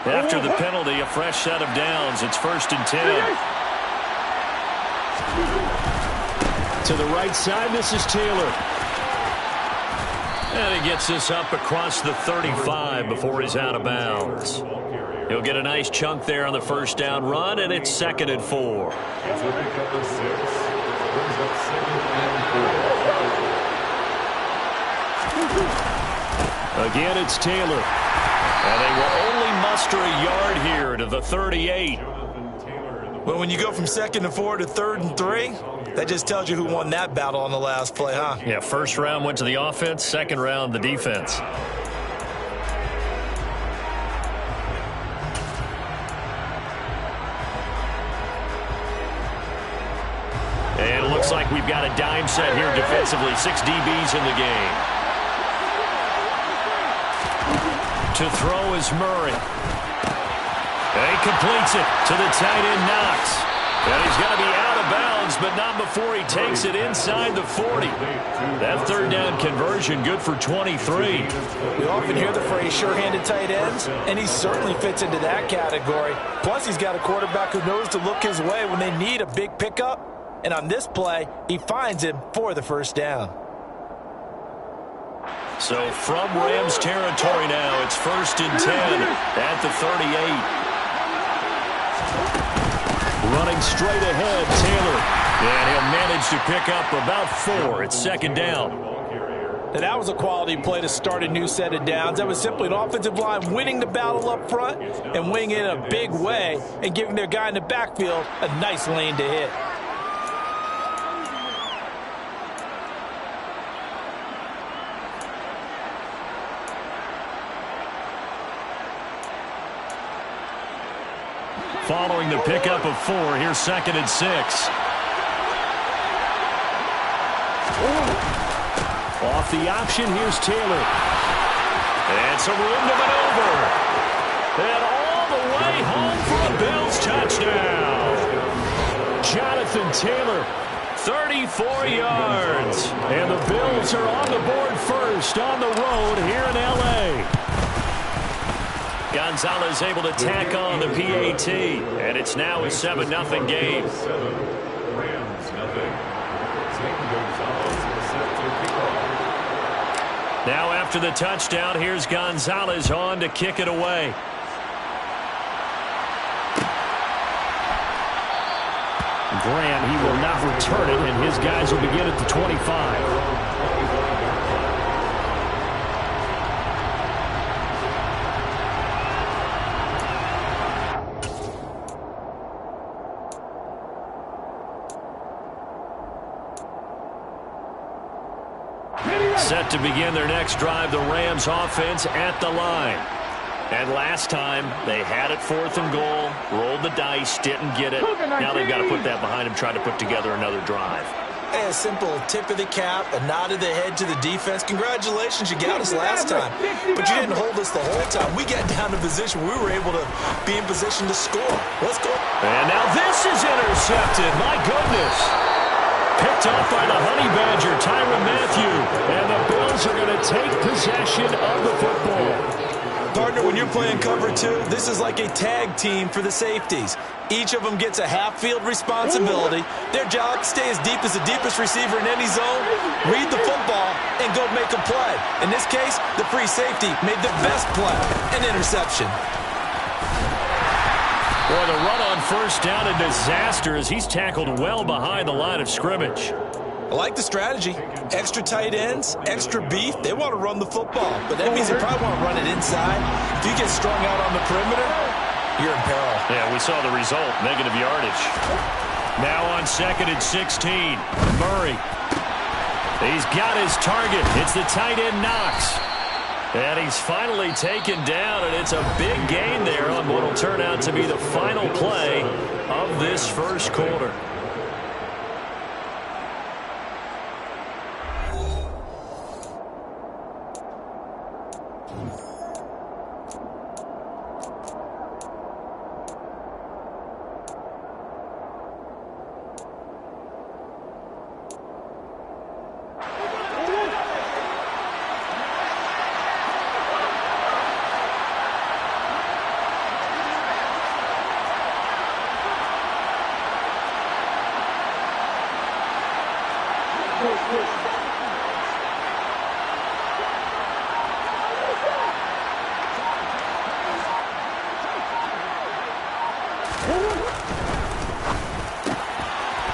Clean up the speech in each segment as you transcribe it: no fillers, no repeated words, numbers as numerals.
After the penalty, a fresh set of downs. It's 1st and 10. To the right side, this is Taylor. And he gets this up across the 35 before he's out of bounds. He'll get a nice chunk there on the first down run, and it's 2nd and 4. Again, it's Taylor. And they will only muster a yard here to the 38. Well, when you go from 2nd and 4 to 3rd and 3, that just tells you who won that battle on the last play, huh? Yeah, first round went to the offense, second round the defense. And it looks like we've got a dime set here defensively. 6 DBs in the game. To throw is Murray. And he completes it to the tight end, Knox. And he's going to be out of bounds, but not before he takes it inside the 40. That 3rd down conversion good for 23. We often hear the phrase sure-handed tight ends, and he certainly fits into that category. Plus, he's got a quarterback who knows to look his way when they need a big pickup. And on this play, he finds him for the 1st down. So from Rams territory now, it's 1st and 10 at the 38. Running straight ahead, Taylor. And he'll manage to pick up about 4. It's 2nd down. Now, that was a quality play to start a new set of downs. That was simply an offensive line winning the battle up front and winning it in a big way and giving their guy in the backfield a nice lane to hit. Following the pickup of 4, here's 2nd and 6. Off the option, here's Taylor. And some room to maneuver. And all the way home for a Bills touchdown. Jonathan Taylor, 34 yards. And the Bills are on the board first on the road here in L.A. Gonzalez able to tack on the PAT, and it's now a 7-0 game. Now after the touchdown, here's Gonzalez on to kick it away. Graham, he will not return it, and his guys will begin at the 25. Set to begin their next drive, the Rams offense at the line. And last time, they had it 4th and goal, rolled the dice, didn't get it. Now they've got to put that behind them, try to put together another drive. A simple tip of the cap, a nod of the head to the defense. Congratulations, you got us last time. But you didn't hold us the whole time. We got down to position. We were able to be in position to score. Let's go. And now this is intercepted. My goodness. Picked off by the Honey Badger, Tyrann Mathieu. And the Bills are going to take possession of the football. Partner, when you're playing cover 2, this is like a tag team for the safeties. Each of them gets a half-field responsibility. Their job, stay as deep as the deepest receiver in any zone, read the football, and go make a play. In this case, the free safety made the best play, an interception. Boy, the run on first down, a disaster as he's tackled well behind the line of scrimmage. I like the strategy. Extra tight ends, extra beef. They want to run the football, but that means they probably want to run it inside. If you get strung out on the perimeter, you're in peril. Yeah, we saw the result, negative yardage. Now on 2nd and 16, Murray. He's got his target. It's the tight end, Knox. And he's finally taken down, and it's a big gain there on what will turn out to be the final play of this first quarter.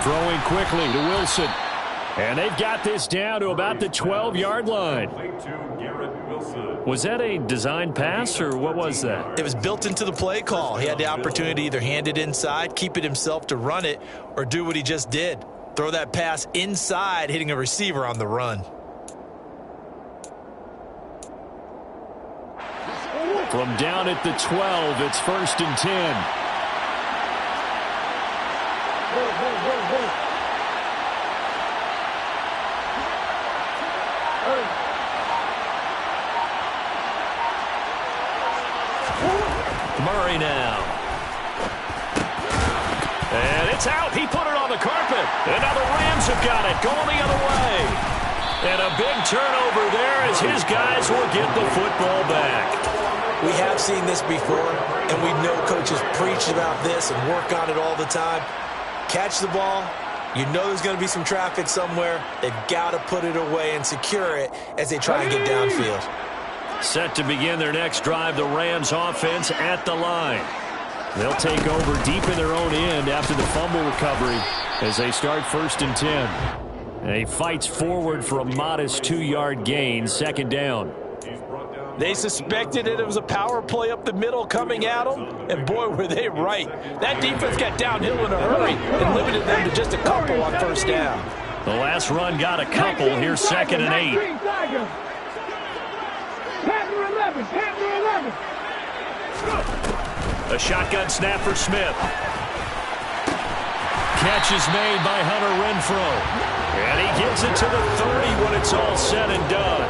Throwing quickly to Wilson. And they've got this down to about the 12-yard line. Was that a design pass, or what was that? It was built into the play call. He had the opportunity to either hand it inside, keep it himself to run it, or do what he just did. Throw that pass inside, hitting a receiver on the run. From down at the 12, it's 1st and 10. Murray now. And it's out. He put it on the carpet. And now the Rams have got it. Going the other way. And a big turnover there as his guys will get the football back. We have seen this before, and we know coaches preach about this and work on it all the time. Catch the ball. You know there's going to be some traffic somewhere. They've got to put it away and secure it as they try and get downfield. Set to begin their next drive, the Rams offense at the line. They'll take over deep in their own end after the fumble recovery as they start 1st and 10. He fights forward for a modest 2-yard gain, 2nd down. They suspected it was a power play up the middle coming at them, and boy, were they right. That defense got downhill in a hurry and limited them to just a couple on 1st down. The last run got a couple. Here's 2nd and 8. A shotgun snap for Smith. Catch is made by Hunter Renfrow. And he gets it to the 30 when it's all said and done.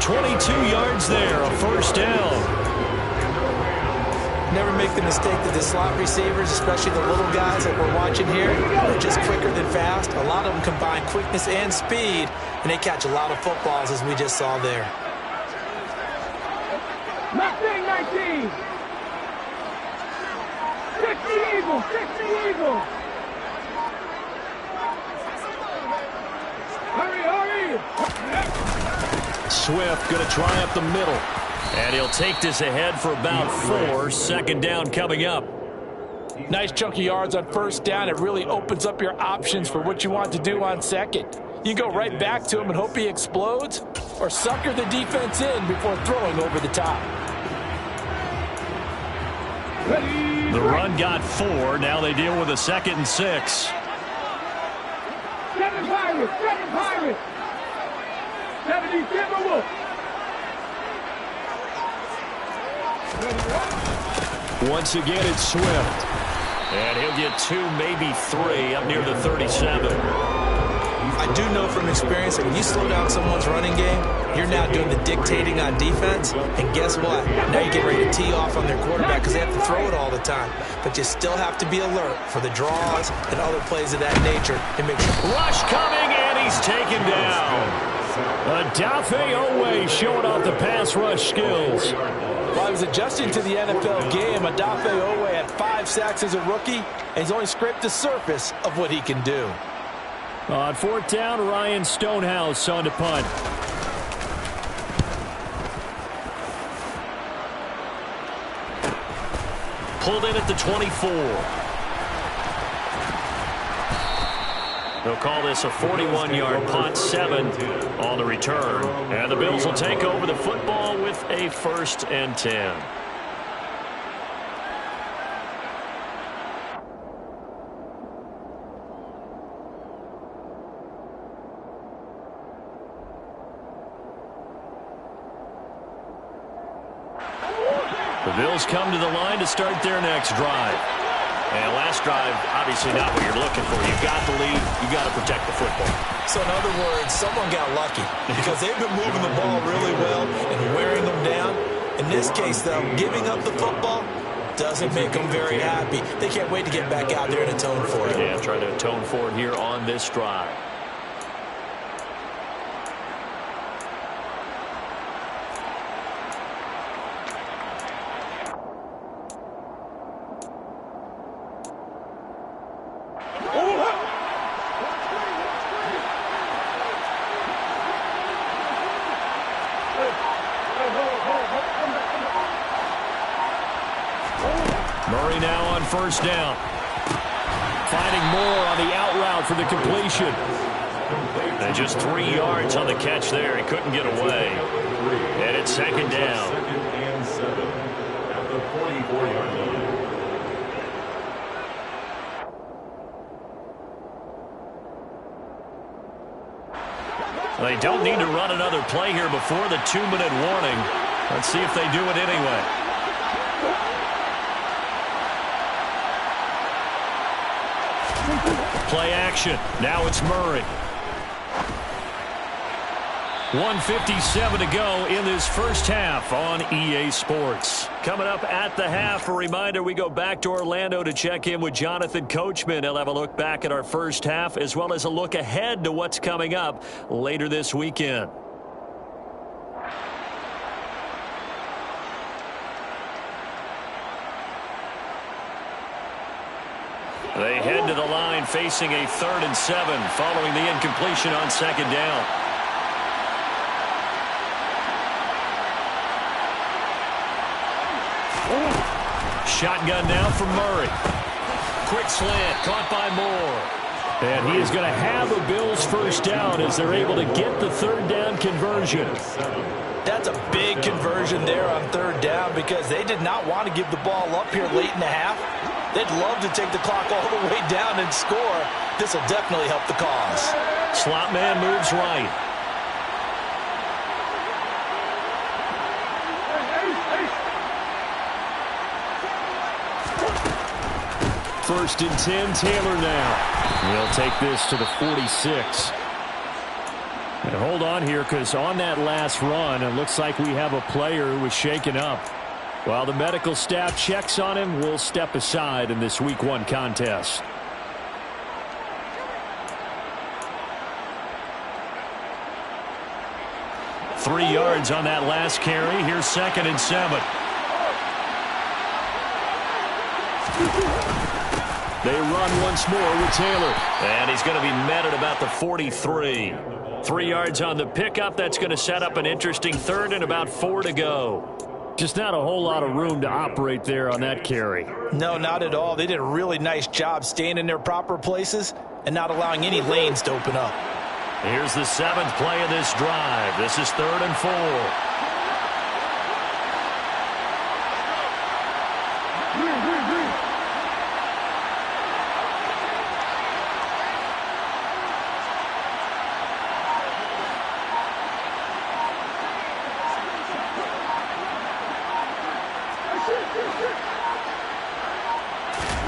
22 yards there, a 1st down. Never make the mistake that the slot receivers, especially the little guys like we're watching here, are just quicker than fast. A lot of them combine quickness and speed, and they catch a lot of footballs, as we just saw there. 19. 60 Eagles, 60 Eagles. Hurry, hurry. Swift going to try up the middle. And he'll take this ahead for about 4. 2nd down coming up. Nice chunk of yards on 1st down. It really opens up your options for what you want to do on 2nd. You can go right back to him and hope he explodes, or sucker the defense in before throwing over the top. The run got 4. Now they deal with a 2nd and 6. 7 Pirates, 7 Pirates. 70 Timberwolves. Once again, it's Swift. And he'll get 2, maybe 3, up near the 37. I do know from experience that when you slow down someone's running game, you're now doing the dictating on defense. And guess what? Now you get ready to tee off on their quarterback because they have to throw it all the time. But you still have to be alert for the draws and other plays of that nature to make sure. Rush coming, and he's taken down. Adafe Owe showing off the pass rush skills. While he was adjusting to the NFL game, Adafe Owe had 5 sacks as a rookie, and he's only scraped the surface of what he can do. On 4th down, Ryan Stonehouse on to punt. Pulled in at the 24. They'll call this a 41-yard punt, 7 on the return. And the Bills will take over the football with a 1st and 10. The Bills come to the line to start their next drive. And last drive, obviously not what you're looking for. You've got the lead. You've got to protect the football. So in other words, someone got lucky because they've been moving the ball really well and wearing them down. In this case, though, giving up the football doesn't make them very happy. They can't wait to get back out there and atone for it. Yeah, try to atone for it here on this drive. Murray now on 1st down. Finding more on the out route for the completion. And just 3 yards on the catch there. He couldn't get away. And it's second down. Second and 7 at the 44-yard line. They don't need to run another play here before the 2-minute warning. Let's see if they do it anyway. Play action. Now it's Murray. 1:57 to go in this first half on EA Sports. Coming up at the half, a reminder, we go back to Orlando to check in with Jonathan Coachman. He'll have a look back at our first half as well as a look ahead to what's coming up later this weekend. They head to the line facing a 3rd and 7 following the incompletion on second down. Shotgun now from Murray. Quick slant, caught by Moore. And he is going to have a Bills first down as they're able to get the 3rd down conversion. That's a big conversion there on 3rd down because they did not want to give the ball up here late in the half. They'd love to take the clock all the way down and score. This will definitely help the cause. Slot man moves right. First and 10, Taylor now. We'll take this to the 46. And hold on here because on that last run, it looks like we have a player who was shaken up. While the medical staff checks on him, we'll step aside in this Week 1 contest. Three yards on that last carry. Here's 2nd and 7. They run once more with Taylor. And he's going to be met at about the 43. 3 yards on the pickup. That's going to set up an interesting 3rd and about 4 to go. Just not a whole lot of room to operate there on that carry. No, not at all. They did a really nice job staying in their proper places and not allowing any lanes to open up. Here's the 7th play of this drive. This is 3rd and 4.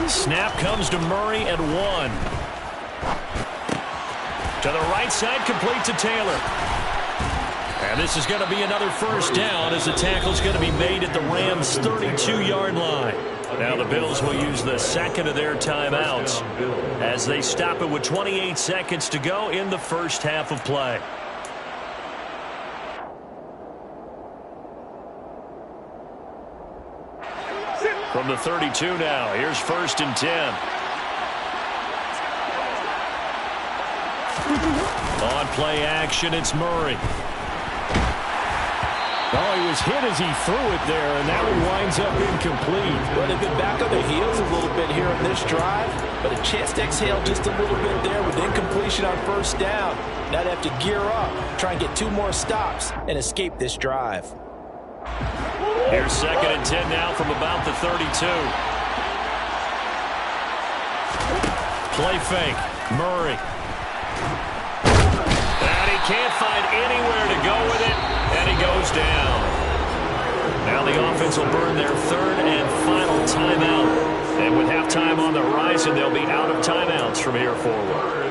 Snap comes to Murray at 1. To the right side, complete to Taylor. And this is going to be another first down as the tackle's going to be made at the Rams' 32-yard line. Now the Bills will use the 2nd of their timeouts as they stop it with 28 seconds to go in the first half of play. From the 32 now, here's 1st and 10. On play action, it's Murray. Oh, he was hit as he threw it there, and that one winds up incomplete. Well, they've been back on their heels a little bit here in this drive, but a chance to exhale just a little bit there with incompletion on 1st down. Now they have to gear up, try and get 2 more stops, and escape this drive. Here's 2nd and 10 now from about the 32. Play fake. Murray. And he can't find anywhere to go with it, and he goes down. Now the offense will burn their 3rd and final timeout. And with halftime on the horizon, they'll be out of timeouts from here forward.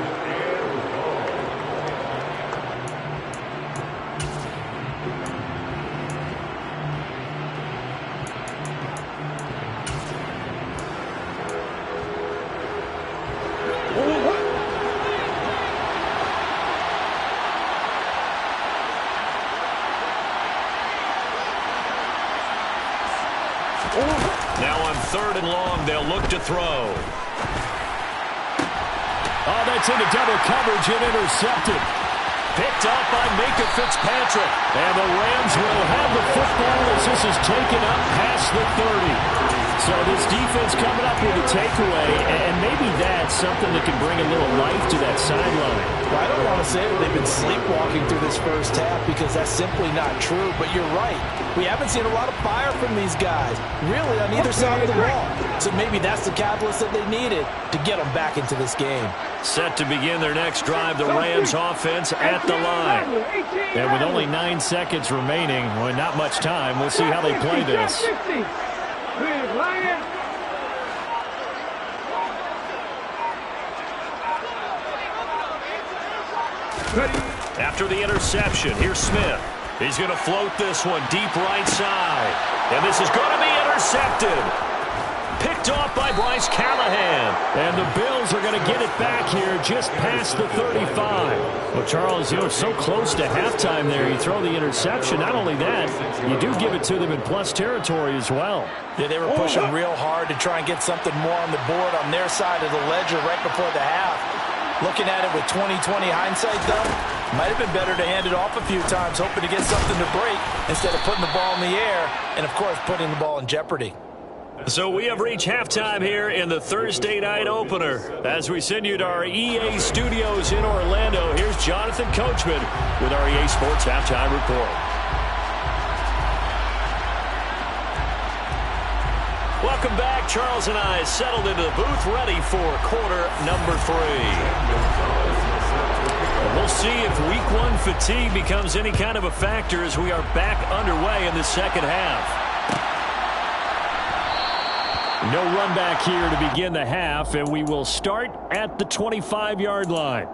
Now on 3rd and long, they'll look to throw. Oh, that's into double coverage and intercepted. Picked up by Minka Fitzpatrick. And the Rams will have the football as this is taken up past the 30. So this defense coming up with a takeaway, and maybe that's something that can bring a little life to that sideline. Well, I don't want to say that they've been sleepwalking through this first half because that's simply not true, but you're right. We haven't seen a lot of fire from these guys, really, on either side of the ball. So maybe that's the catalyst that they needed to get them back into this game. Set to begin their next drive, the Rams offense at the line. And with only 9 seconds remaining, well, not much time, we'll see how they play this. After the interception, here's Smith. He's going to float this one deep right side. And this is going to be intercepted. Picked off by Bryce Callahan. And the Bills are going to get it back here just past the 35. Well, Charles, you know, so close to halftime there. You throw the interception. Not only that, you do give it to them in plus territory as well. Yeah, they were pushing real hard to try and get something more on the board on their side of the ledger right before the half. Looking at it with 20/20 hindsight, though, might have been better to hand it off a few times, hoping to get something to break instead of putting the ball in the air and, of course, putting the ball in jeopardy. So we have reached halftime here in the Thursday night opener. As we send you to our EA studios in Orlando, here's Jonathan Coachman with our EA Sports Halftime Report. Welcome back. Charles and I settled into the booth, ready for quarter number 3. We'll see if week 1 fatigue becomes any kind of a factor as we are back underway in the second half. No run back here to begin the half, and we will start at the 25-yard line.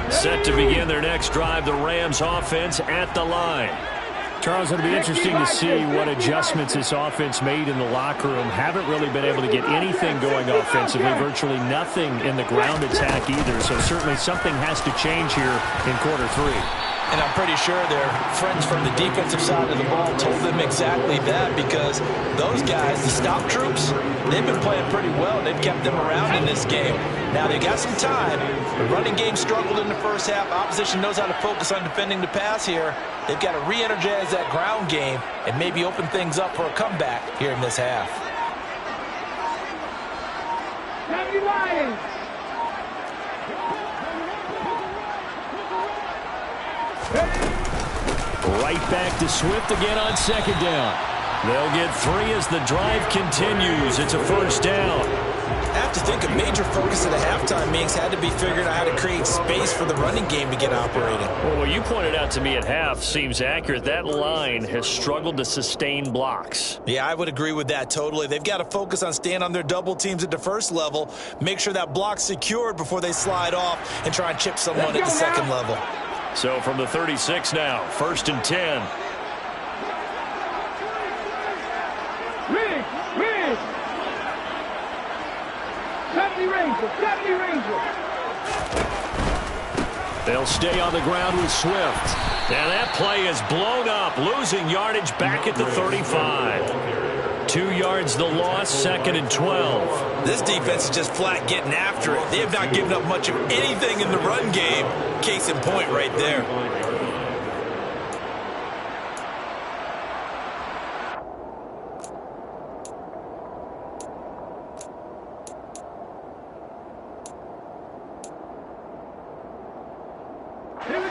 Set to begin their next drive, the Rams offense at the line. Charles, it'll be interesting to see what adjustments this offense made in the locker room. Haven't really been able to get anything going offensively, virtually nothing in the ground attack either. So certainly something has to change here in quarter 3. And I'm pretty sure their friends from the defensive side of the ball told them exactly that, because those guys, the stop troops, they've been playing pretty well. They've kept them around in this game. Now, they got some time. The running game struggled in the first half. Opposition knows how to focus on defending the pass here. They've got to re-energize that ground game and maybe open things up for a comeback here in this half. Right back to Swift again on second down. They'll get 3 as the drive continues. It's a first down. I have to think a major focus of the halftime meetings had to be figuring out how to create space for the running game to get operating. Well, what you pointed out to me at half seems accurate. That line has struggled to sustain blocks. Yeah, I would agree with that totally. They've got to focus on staying on their double teams at the first level, make sure that block's secured before they slide off and try and chip someone at the second level. So from the 36 now, 1st and 10. Ridge! 70 Ranger! They'll stay on the ground with Swift. And that play is blown up, losing yardage back at the 35. 2 yards the loss, 2nd and 12. This defense is just flat getting after it. They have not given up much of anything in the run game. Case in point right there.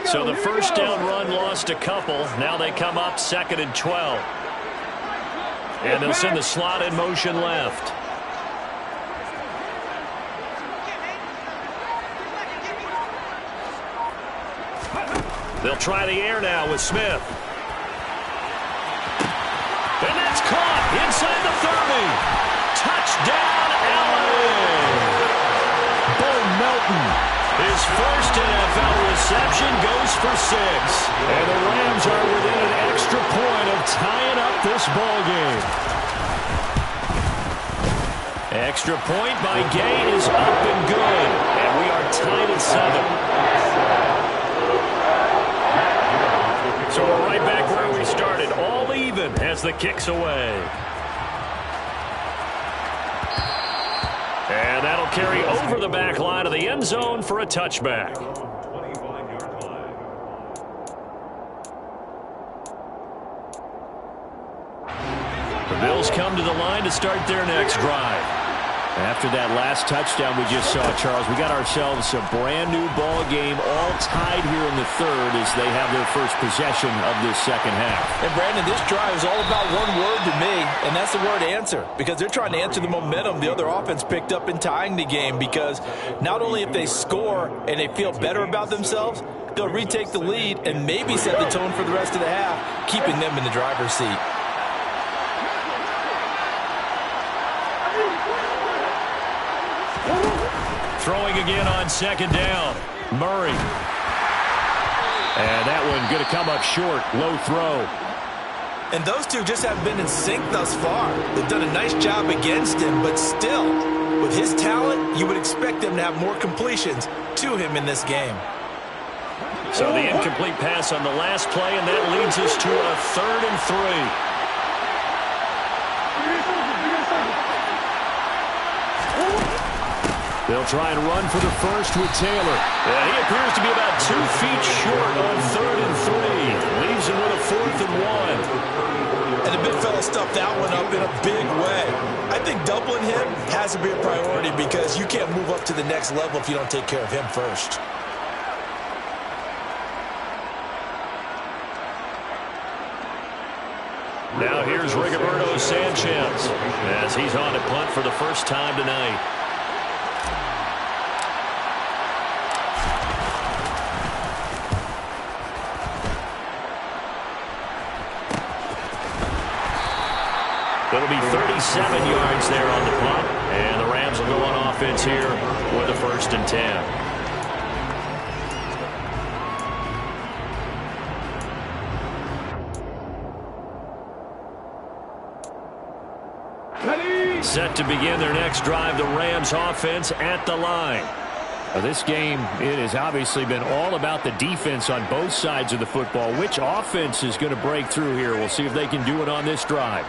So the first down run lost a couple. Now they come up 2nd and 12. And they'll send the slot in motion left. They'll try the air now with Smith. And that's caught inside the 30. Touchdown, LA. Bo Melton. His first NFL reception goes for 6. And the Rams are within an extra point of tying up this ball game. Extra point by Gay is up and good. And we are tied at 7. So we're right back where we started. as the kick's away. And that'll carry over the back line of the end zone for a touchback. 25-yard line. The Bills come to the line to start their next drive. After that last touchdown we just saw, Charles, we got ourselves a brand new ball game, all tied here in the third as they have their first possession of this second half. And Brandon, this drive is all about one word to me, and that's the word answer, because they're trying to answer the momentum the other offense picked up in tying the game, because not only if they score and they feel better about themselves, they'll retake the lead and maybe set the tone for the rest of the half, keeping them in the driver's seat. Throwing again on second down. Murray. And that one going to come up short. Low throw. And those two just haven't been in sync thus far. They've done a nice job against him, but still, with his talent, you would expect him to have more completions to him in this game. So the incomplete pass on the last play, and that leads us to a 3rd and 3. They'll try and run for the first with Taylor. And he appears to be about 2 feet short on 3rd and 3. Leaves him with a 4th and 1. And the big fella stuffed that one up in a big way. I think doubling him has to be a priority because you can't move up to the next level if you don't take care of him first. Now here's Rigoberto Sanchez as he's on to punt for the first time tonight. It'll be 37 yards there on the punt, and the Rams will go on offense here with a 1st and 10. Set to begin their next drive, the Rams offense at the line. Now this game, it has obviously been all about the defense on both sides of the football. Which offense is going to break through here? We'll see if they can do it on this drive.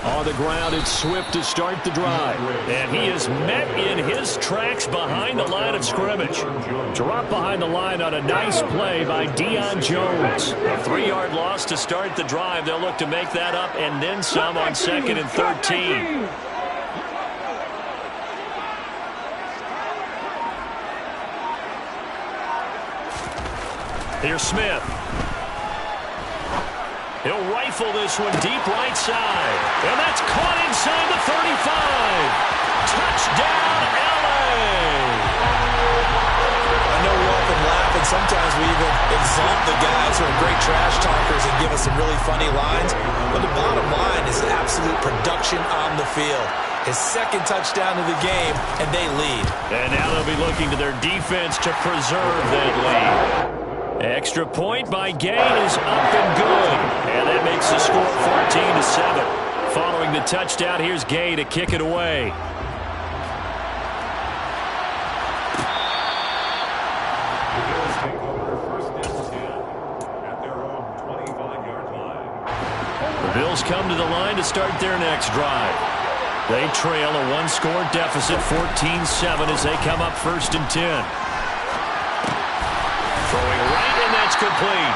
On the ground, it's Swift to start the drive. And he is met in his tracks behind the line of scrimmage. Dropped behind the line on a nice play by Deion Jones. A 3-yard loss to start the drive. They'll look to make that up and then some on 2nd and 13. Here's Smith. He'll rifle this one deep right side. And that's caught inside the 35. Touchdown, L.A. I know we often laugh, and sometimes we even exalt the guys who are great trash talkers and give us some really funny lines. But the bottom line is absolute production on the field. His 2nd touchdown of the game, and they lead. And now they'll be looking to their defense to preserve that lead. Extra point by Gain is up and good. And that makes the score 14-7. Following the touchdown, here's Gay to kick it away. The Bills take over 1st and 10 at their own 25-yard line. The Bills come to the line to start their next drive. They trail a 1-score deficit, 14-7, as they come up 1st and 10. Throwing right, and that's complete.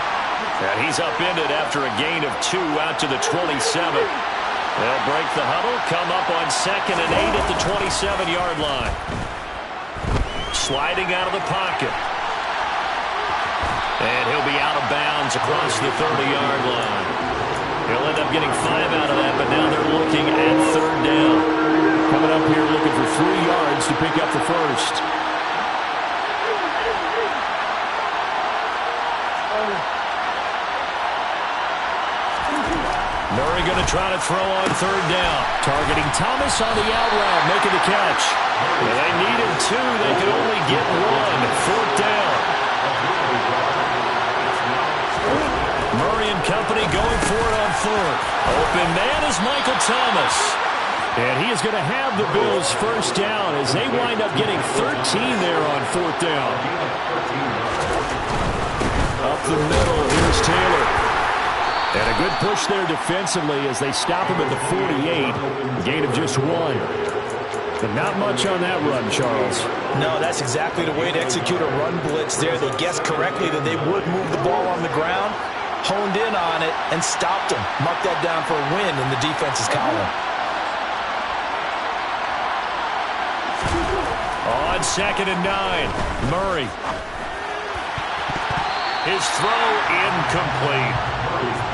And he's upended after a gain of 2 out to the 27. They'll break the huddle, come up on 2nd and 8 at the 27-yard line. Sliding out of the pocket. And he'll be out of bounds across the 30-yard line. He'll end up getting 5 out of that, but now they're looking at 3rd down. Coming up here looking for 3 yards to pick up the first. Murray going to try to throw on 3rd down. Targeting Thomas on the out route, making the catch. Well, they needed 2. They could only get 1. 4th down. Murray and company going for fourth. Open man is Michael Thomas. And he is going to have the Bills first down as they wind up getting 13 there on fourth down. Up the middle, here's Taylor. And a good push there defensively as they stop him at the 48. Gain of just 1. But not much on that run, Charles. No, that's exactly the way to execute a run blitz there. They guessed correctly that they would move the ball on the ground, honed in on it, and stopped them. Mark that down for a win in the defense's column. On 2nd and 9, Murray. His throw incomplete.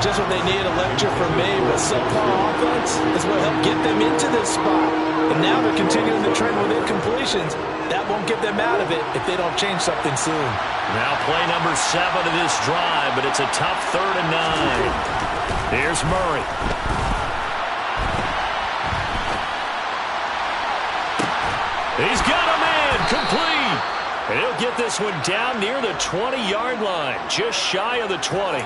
Just what they needed, a lecture from me, but subpar offense is what helped get them into this spot. And now they're continuing the trend with incompletions. That won't get them out of it if they don't change something soon. Now play number 7 of this drive, but it's a tough 3rd and 9. Here's Murray. He's got a man, complete. And he'll get this one down near the 20-yard line, just shy of the 20.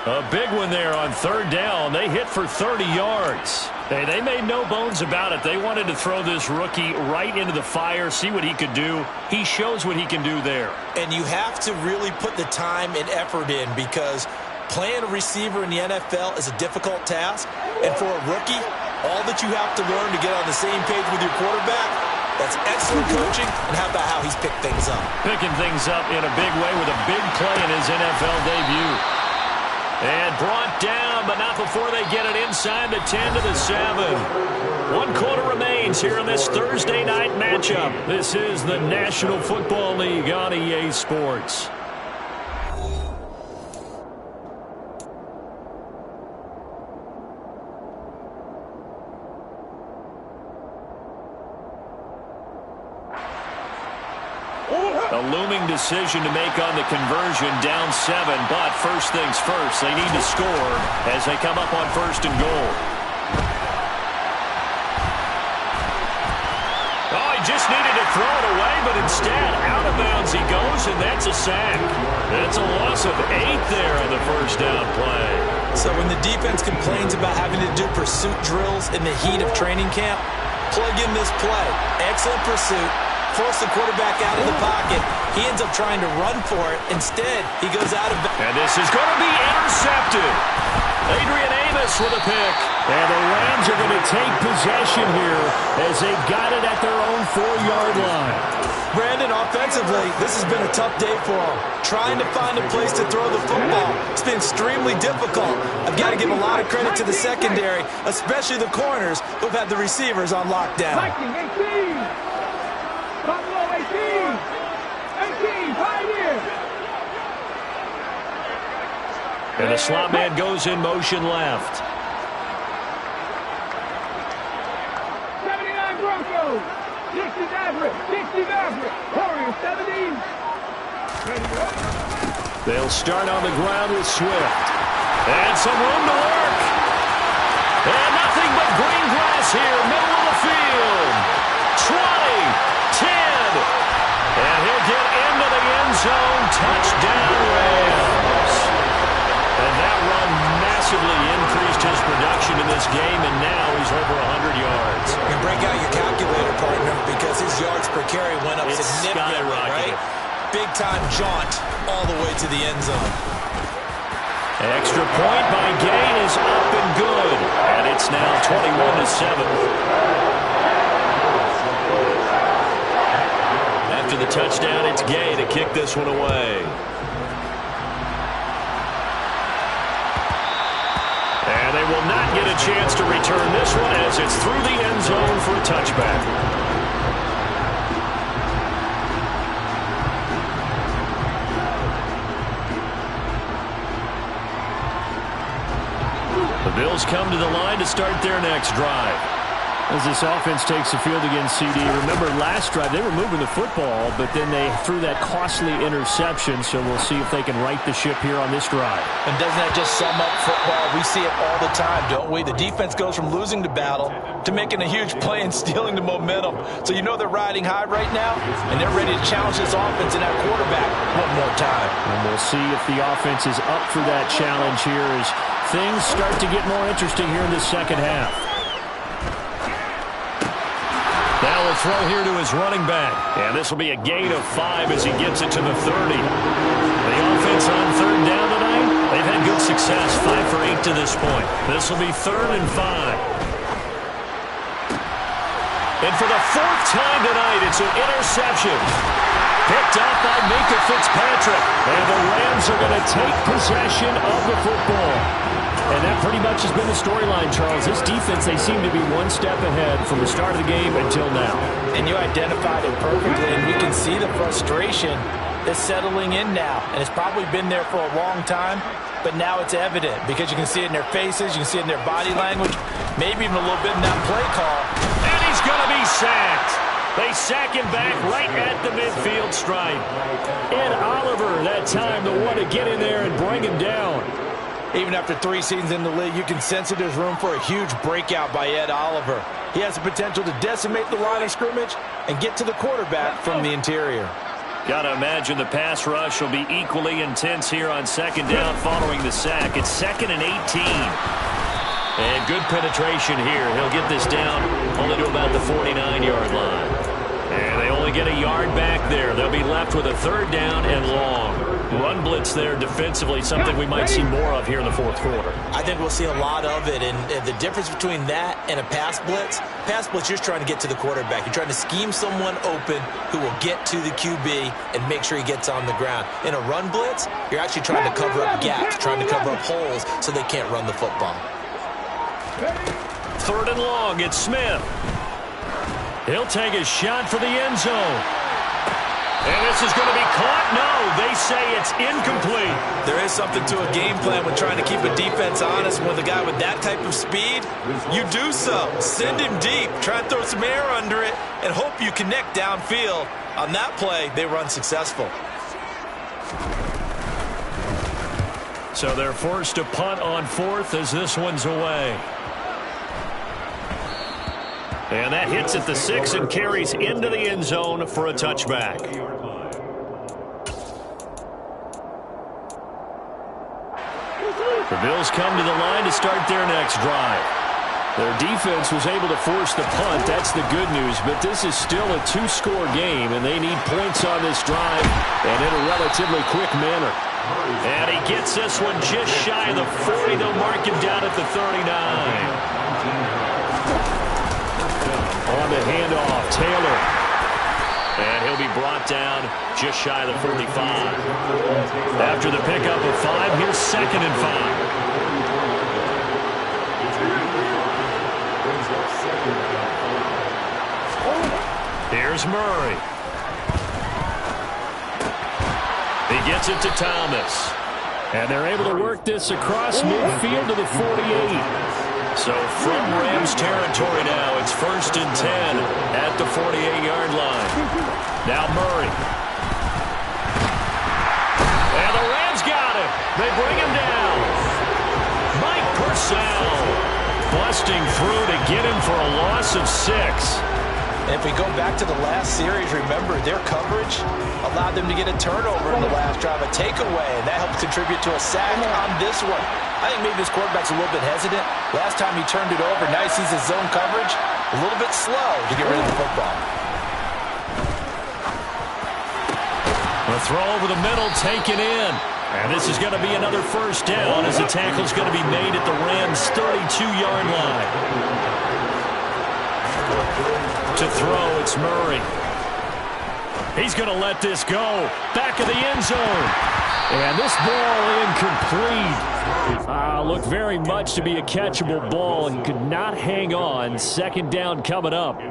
A big one there on 3rd down. They hit for 30 yards. Hey, they made no bones about it. They wanted to throw this rookie right into the fire, see what he could do. He shows what he can do there. And you have to really put the time and effort in because playing a receiver in the NFL is a difficult task. And for a rookie, all that you have to learn to get on the same page with your quarterback, that's excellent coaching. And how about how he's picked things up? Picking things up in a big way with a big play in his NFL debut. And brought down, but not before they get it inside the 10 to the 7. 1 quarter remains here in this Thursday night matchup. This is the National Football League on EA Sports. A looming decision to make on the conversion, down 7, but first things first, they need to score as they come up on 1st and goal. Oh, he just needed to throw it away, but instead, out of bounds he goes, and that's a sack. That's a loss of 8 there on the first down play. So when the defense complains about having to do pursuit drills in the heat of training camp, plug in this play. Excellent pursuit. Force the quarterback out of the pocket. He ends up trying to run for it. Instead, he goes out of bounds. And this is going to be intercepted. Adrian Amos with a pick. And the Rams are going to take possession here as they've got it at their own 4-yard line. Brandon, offensively, this has been a tough day for them. Trying to find a place to throw the football. It's been extremely difficult. I've got to give a lot of credit to the secondary, especially the corners who've had the receivers on lockdown. Viking 18. Buffalo 18. 18, Pioneers. And the slot man goes in motion left. 79 Broncos. 60 Maverick. 60 Maverick. Warriors 17. They'll start on the ground with Swift. And some room to work. And nothing but green grass here, middle of the field. 20. 10, and he'll get into the end zone. Touchdown, Rams. And that run massively increased his production in this game, and now he's over 100 yards. You can break out your calculator, partner, because his yards per carry went up significantly, right? Big-time jaunt all the way to the end zone. Extra point by Gay is up and good, and it's now 21-7. After the touchdown, it's Gay to kick this one away. And they will not get a chance to return this one as it's through the end zone for a touchback. The Bills come to the line to start their next drive. As this offense takes the field against CD, remember last drive they were moving the football, but then they threw that costly interception, so we'll see if they can right the ship here on this drive. And doesn't that just sum up football? We see it all the time, don't we? The defense goes from losing the battle to making a huge play and stealing the momentum. So you know they're riding high right now, and they're ready to challenge this offense and that quarterback one more time. And we'll see if the offense is up for that challenge here as things start to get more interesting here in the second half. Now we'll throw here to his running back. And this will be a gain of 5 as he gets it to the 30. The offense on third down tonight, they've had good success, 5 for 8 to this point. This will be 3rd and 5. And for the 4th time tonight, it's an interception. Picked up by Minka Fitzpatrick. And the Rams are going to take possession of the football. And that pretty much has been the storyline, Charles. This defense, they seem to be one step ahead from the start of the game until now. And you identified it perfectly, and we can see the frustration is settling in now. And it's probably been there for a long time, but now it's evident because you can see it in their faces, you can see it in their body language, maybe even a little bit in that play call. And he's going to be sacked. They sack him back right at the midfield stripe. Ed Oliver, that time, the one to get in there and bring him down. Even after 3 seasons in the league, you can sense that there's room for a huge breakout by Ed Oliver. He has the potential to decimate the line of scrimmage and get to the quarterback from the interior. Got to imagine the pass rush will be equally intense here on 2nd down following the sack. It's 2nd and 18. And good penetration here. He'll get this down only to about the 49-yard line. And they only get a yard back there. They'll be left with a 3rd down and long. Run blitz there defensively, something we might see more of here in the 4th quarter. I think we'll see a lot of it, and the difference between that and a pass blitz, you're just trying to get to the quarterback. You're trying to scheme someone open who will get to the QB and make sure he gets on the ground. In a run blitz, you're actually trying to cover up gaps, trying to cover up holes so they can't run the football. 3rd and long, it's Smith. He'll take a shot for the end zone. And this is going to be caught. No, they say it's incomplete. There is something to a game plan when trying to keep a defense honest. With a guy with that type of speed, you do so. Send him deep. Try and throw some air under it and hope you connect downfield. On that play, they run successful. So they're forced to punt on 4th as this one's away. And that hits at the 6 and carries into the end zone for a touchback. The Bills come to the line to start their next drive. Their defense was able to force the punt. That's the good news. But this is still a 2-score game, and they need points on this drive and in a relatively quick manner. And he gets this one just shy of the 40. They'll mark him down at the 39. On the handoff, Taylor. And he'll be brought down just shy of the 45. After the pickup of 5, here's 2nd and 5. Here's Murray. He gets it to Thomas. And they're able to work this across midfield to the 48. So from Rams territory now, it's 1st and 10 at the 48-yard line. Now Murray. And the Rams got him. They bring him down. Mike Purcell busting through to get him for a loss of 6. And if we go back to the last series, remember, their coverage allowed them to get a turnover in the last drive, a takeaway, and that helped contribute to a sack on this one. I think maybe this quarterback's a little bit hesitant. Last time he turned it over, now he sees his zone coverage a little bit slow to get rid of the football. A throw over the middle, taken in. And this is going to be another 1st down as the tackle's going to be made at the Rams' 32-yard line. To throw, it's Murray. He's going to let this go. Back of the end zone. And this ball incomplete. Looked very much to be a catchable ball and could not hang on. 2nd down coming up.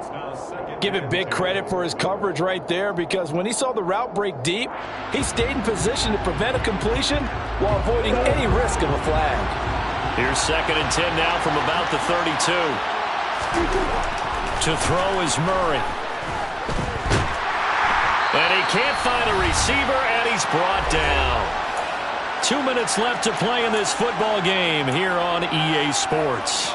Give it big credit for his coverage right there, because when he saw the route break deep, he stayed in position to prevent a completion while avoiding any risk of a flag. Here's 2nd and 10 now from about the 32. To throw is Murray. And he can't find a receiver, and he's brought down. 2 minutes left to play in this football game here on EA Sports.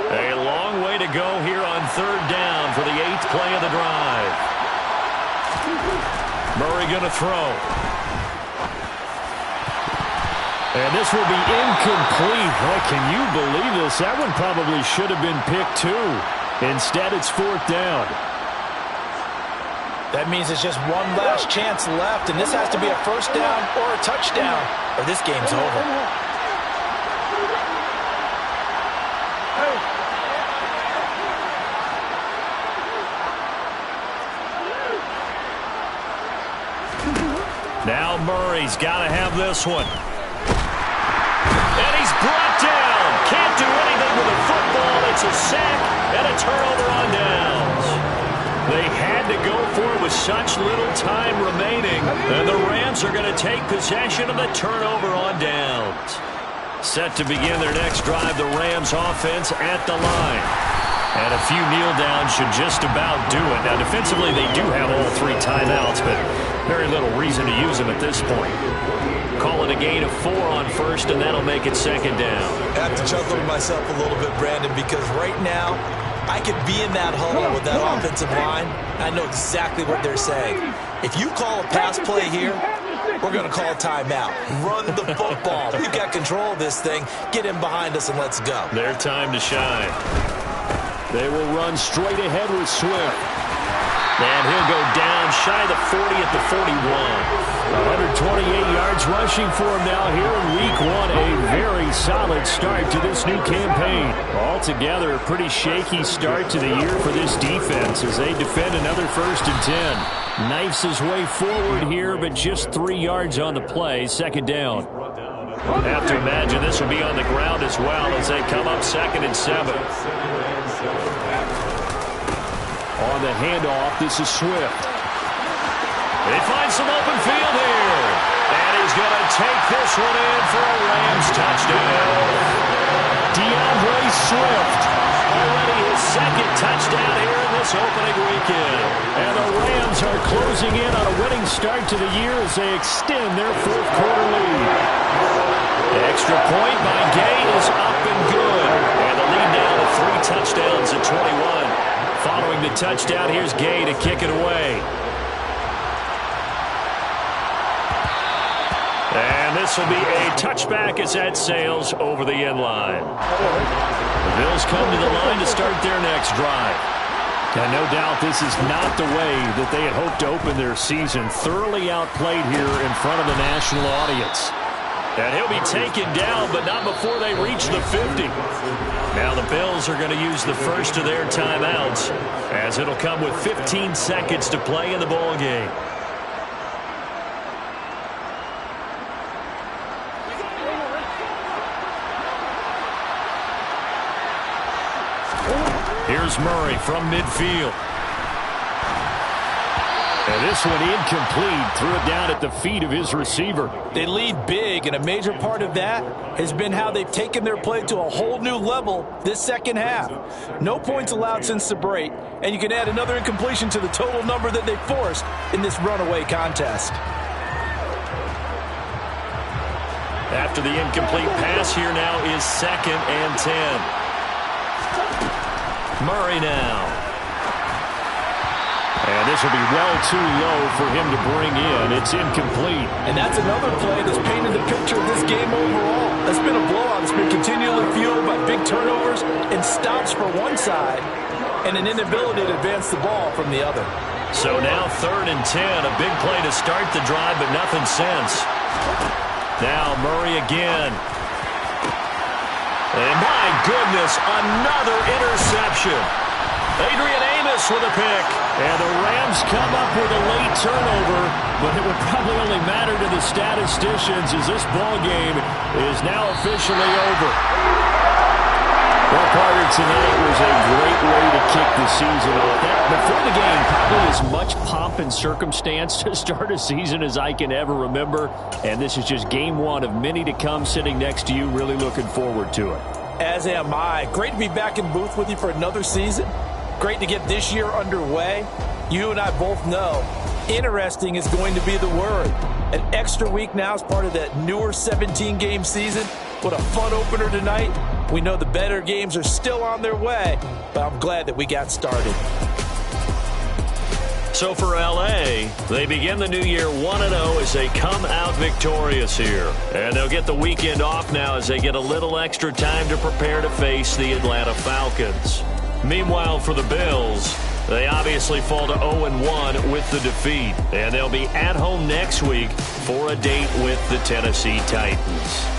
A long way to go here on 3rd down for the 8th play of the drive. Murray going to throw. And this will be incomplete. Boy, can you believe this? That one probably should have been picked too. Instead, it's 4th down. That means it's just one last chance left, and this has to be a 1st down or a touchdown, or this game's over. Now Murray's got to have this one. And he's brought down. Can't do anything with a football. It's a sack and a turnover on downs. They had to go for it with such little time remaining. And the Rams are going to take possession of the turnover on downs. Set to begin their next drive, the Rams offense at the line. And a few kneel downs should just about do it. Now, defensively, they do have all 3 timeouts, but very little reason to use them at this point. Call it a gain of 4 on 1st, and that'll make it 2nd down. I have to chuckle to myself a little bit, Brandon, because right now, I could be in that huddle with that offensive line. I know exactly what they're saying. If you call a pass play here, we're going to call a timeout. Run the football. We've got control of this thing. Get in behind us and let's go. Their time to shine. They will run straight ahead with Swift. And he'll go down shy of the 40 at the 41. 128 yards rushing for him now here in Week 1. A very solid start to this new campaign. Altogether, a pretty shaky start to the year for this defense as they defend another 1st and 10. Knifes his way forward here, but just 3 yards on the play. 2nd down. Have to imagine this will be on the ground as well as they come up 2nd and 7. On the handoff, this is Swift. They find some open field here. And he's going to take this one in for a Rams touchdown. DeAndre Swift. Already his 2nd touchdown here in this opening weekend. And the Rams are closing in on a winning start to the year as they extend their 4th quarter lead. The extra point by Gay is up and good. And the lead now to 3 touchdowns at 21. Following the touchdown, here's Gay to kick it away. And this will be a touchback as that sails over the end line. The Bills come to the line to start their next drive. And no doubt this is not the way that they had hoped to open their season. Thoroughly outplayed here in front of the national audience. And he'll be taken down, but not before they reach the 50. Now the Bills are going to use the first of their timeouts, as it'll come with 15 seconds to play in the ball game. Here's Murray from midfield. And this one incomplete. Threw it down at the feet of his receiver. They lead big, and a major part of that has been how they've taken their play to a whole new level this 2nd half. No points allowed since the break, and you can add another incompletion to the total number that they forced in this runaway contest. After the incomplete pass, here now is 2nd and 10. Murray now. And this will be well too low for him to bring in. It's incomplete. And that's another play that's painted the picture of this game overall. It's been a blowout. It's been continually fueled by big turnovers and stops for one side and an inability to advance the ball from the other. So now 3rd and 10. A big play to start the drive, but nothing since. Now Murray again. And my goodness, another interception. Adrian Amos with a pick. And the Rams come up with a late turnover, but it would probably only matter to the statisticians as this ball game is now officially over. Well, Carter, tonight was a great way to kick the season off. Before the game, probably as much pomp and circumstance to start a season as I can ever remember. And this is just game 1 of many to come sitting next to you. Really looking forward to it. As am I. Great to be back in booth with you for another season. Great to get this year underway. You and I both know interesting is going to be the word. An extra week now as part of that newer 17-game season. What a fun opener tonight. We know the better games are still on their way, but I'm glad that we got started. So for L.A., they begin the new year 1-0 as they come out victorious here. And they'll get the weekend off now as they get a little extra time to prepare to face the Atlanta Falcons. Meanwhile, for the Bills, they obviously fall to 0-1 with the defeat. And they'll be at home next week for a date with the Tennessee Titans.